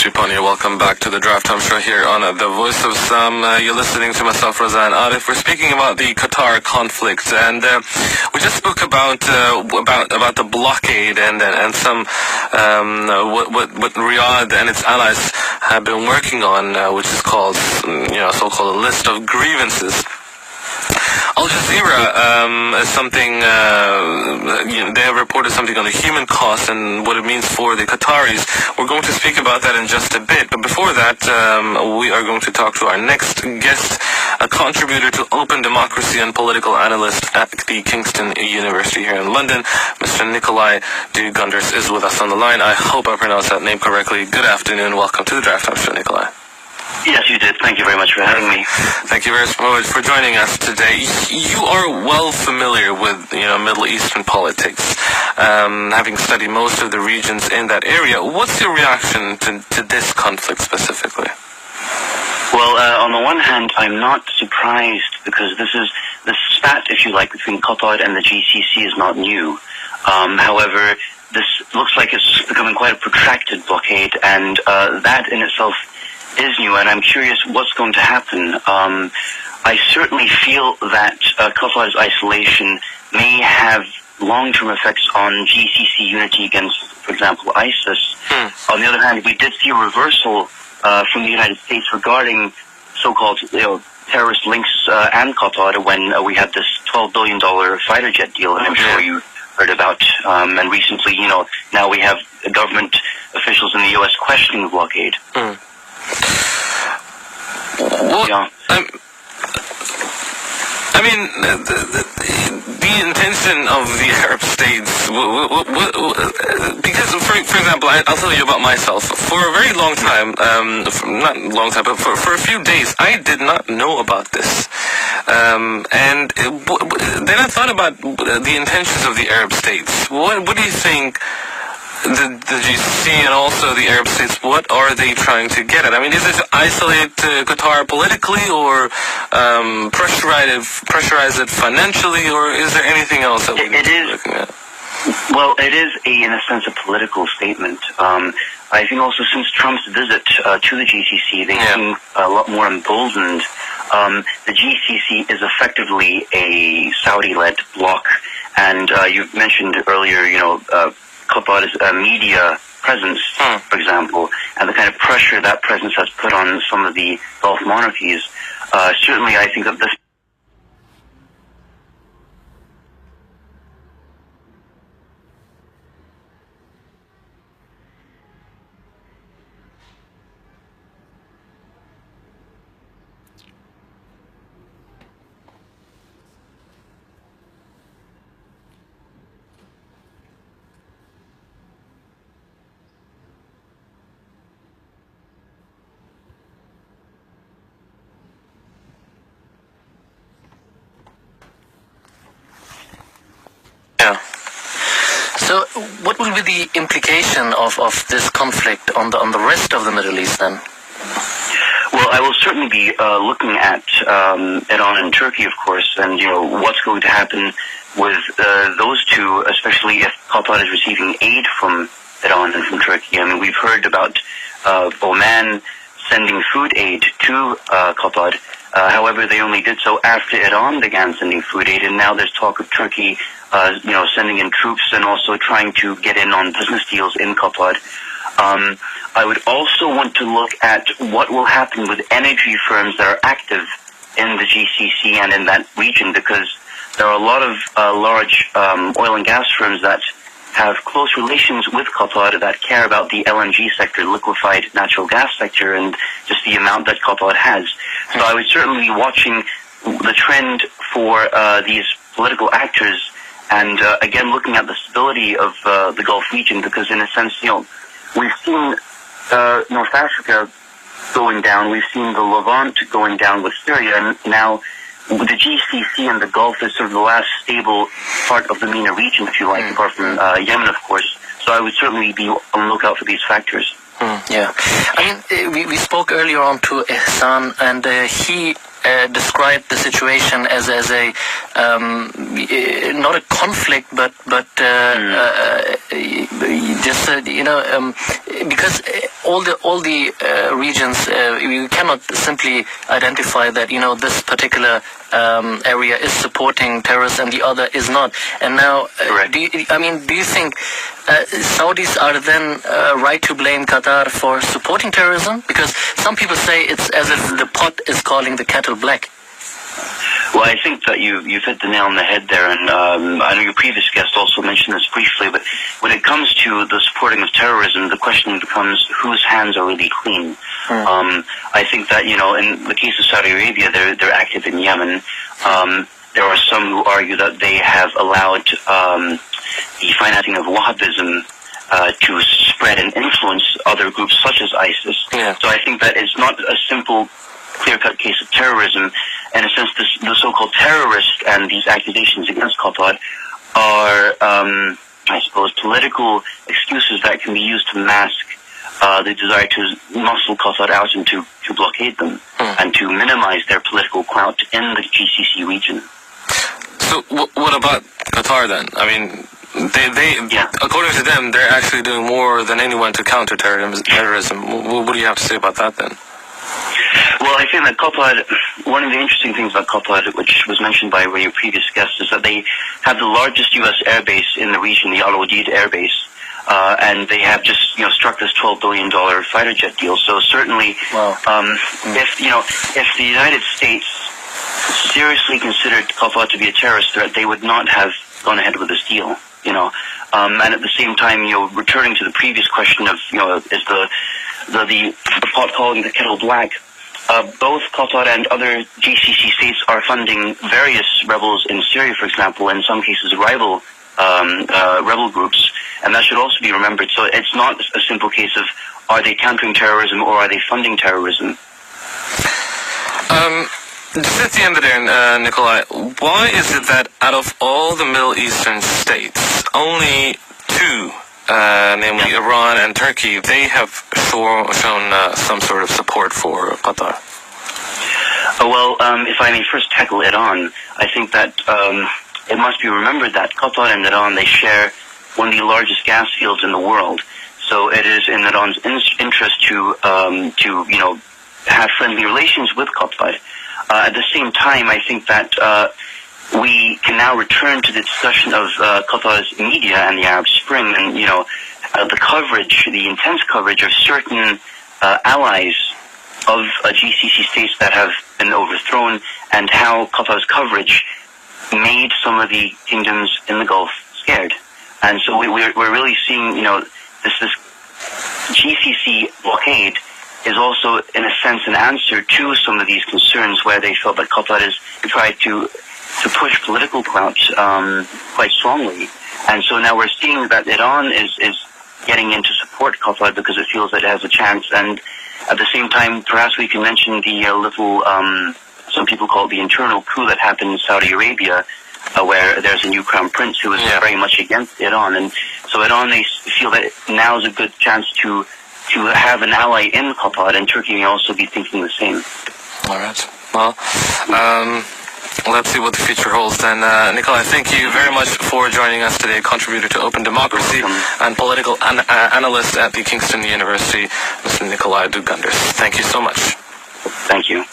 Shipani. Welcome back to the Draft Time Show here on The Voice of Islam. You're listening to myself, Raza and Arif. We're speaking about the Qatar conflict, and we just spoke about the blockade and some what Riyadh and its allies have been working on, which is called so-called a list of grievances. Al Jazeera is something, they have reported something on the human cost and what it means for the Qataris. We're going to speak about that in just a bit, but before that, we are going to talk to our next guest, a contributor to Open Democracy and political analyst at the Kingston University here in London. Mr. Nicolai Due-Gundersen is with us on the line. I hope I pronounced that name correctly. Good afternoon. Welcome to the Draft Time Show, Nicolai. Yes, you did. Thank you very much for having me. Thank you very much for joining us today. You are well familiar with Middle Eastern politics, having studied most of the regions in that area. What's your reaction to this conflict specifically? Well, on the one hand, I'm not surprised because the spat, if you like, between Qatar and the GCC is not new. However, this looks like it's becoming quite a protracted blockade, and that in itself is new, and I'm curious what's going to happen. I certainly feel that Qatar's isolation may have long-term effects on GCC unity against, for example, ISIS. On the other hand, we did see a reversal from the United States regarding so-called terrorist links and Qatar when we had this $12 billion fighter jet deal that I'm sure you heard about. And recently, now we have government officials in the U.S. questioning the blockade. Well, yeah. I mean, the intention of the Arab states, because, for example, I'll tell you about myself. For a very long time, not long time, but for a few days, I did not know about this. And then I thought about the intentions of the Arab states. What do you think? The GCC and also the Arab states, what are they trying to get at? I mean, is it to isolate Qatar politically or pressurize it financially, or is there anything else that we're looking at? Well, it is, in a sense, a political statement. I think also since Trump's visit to the GCC, they seem a lot more emboldened. The GCC is effectively a Saudi-led bloc, and you mentioned earlier, Qatar's media presence, for example, and the kind of pressure that presence has put on some of the Gulf monarchies. Certainly, I think that this So, what will be the implication of this conflict on the rest of the Middle East then? Well, I will certainly be looking at Iran and Turkey, of course, and what's going to happen with those two, especially if Qatar is receiving aid from Iran and from Turkey. I mean, we've heard about Oman sending food aid to Qatar. However, they only did so after Iran began sending food aid, and now there's talk of Turkey, sending in troops and also trying to get in on business deals in Qatar. I would also want to look at what will happen with energy firms that are active in the GCC and in that region, because there are a lot of large oil and gas firms that have close relations with Qatar that care about the LNG sector, liquefied natural gas sector, and just the amount that Qatar has. So I would certainly be watching the trend for these political actors, and again looking at the stability of the Gulf region, because in a sense, we've seen North Africa going down, we've seen the Levant going down with Syria, and now the GCC and the Gulf is sort of the last stable part of the MENA region, if you like, apart from Yemen, of course. So I would certainly be on the lookout for these factors. Yeah. I mean, we spoke earlier on to Ihsan, and he described the situation as a not a conflict, but just because all the regions, you cannot simply identify that this particular area is supporting terrorists and the other is not. And now, do you think Saudis are then right to blame Qatar for supporting terrorism? Because some people say it's as if the pot is calling the kettle black. Well, I think that you've hit the nail on the head there, and I know your previous guest also mentioned this briefly, but when it comes to the supporting of terrorism, the question becomes whose hands are really clean. I think that, in the case of Saudi Arabia, they're active in Yemen. There are some who argue that they have allowed the financing of Wahhabism to spread and influence other groups such as ISIS. Yeah. So I think that it's not a simple clear-cut case of terrorism. In a sense, the so-called terrorists and these accusations against Qatar are, I suppose, political excuses that can be used to mask the desire to muscle Qatar out and to blockade them and to minimize their political clout in the GCC region. So what about Qatar then? I mean, they according to them, they're actually doing more than anyone to counter terrorism. What do you have to say about that then? Well, I think that Qatar, one of the interesting things about Qatar, which was mentioned by your previous guest, is that they have the largest U.S. airbase in the region, the Al Udeid Air Base, and they have just struck this $12 billion fighter jet deal. So certainly, if the United States seriously considered Qatar to be a terrorist threat, they would not have gone ahead with this deal. And at the same time, returning to the previous question of is the pot calling the kettle black. Both Qatar and other GCC states are funding various rebels in Syria, for example, in some cases rebel groups, and that should also be remembered. So it's not a simple case of are they countering terrorism or are they funding terrorism? Just at the end of there, Nicolai, why is it that out of all the Middle Eastern states, only two, namely Iran and Turkey, they have shown some sort of support for Qatar? Well, if I may first tackle Iran, I think that it must be remembered that Qatar and Iran, they share one of the largest gas fields in the world. So it is in Iran's interest to have friendly relations with Qatar. At the same time, I think that we can now return to the discussion of Qatar's media and the Arab Spring and, the coverage, the intense coverage of certain allies of GCC states that have been overthrown and how Qatar's coverage made some of the kingdoms in the Gulf scared. And so we're really seeing, this GCC blockade is also, in a sense, an answer to some of these concerns where they felt that Qatar is tried to push political clout quite strongly. And so now we're seeing that Iran is getting in to support Qatar because it feels that it has a chance. And at the same time, perhaps we can mention the little, some people call it the internal coup that happened in Saudi Arabia, where there's a new crown prince who is very much against Iran. And so Iran, they feel that now is a good chance to have an ally in Qatar, and Turkey may also be thinking the same. All right. Well, let's see what the future holds then. Nicolai, thank you very much for joining us today, contributor to Open Democracy and political analyst at the Kingston University, Mr. Nicolai Due-Gundersen. Thank you so much. Thank you.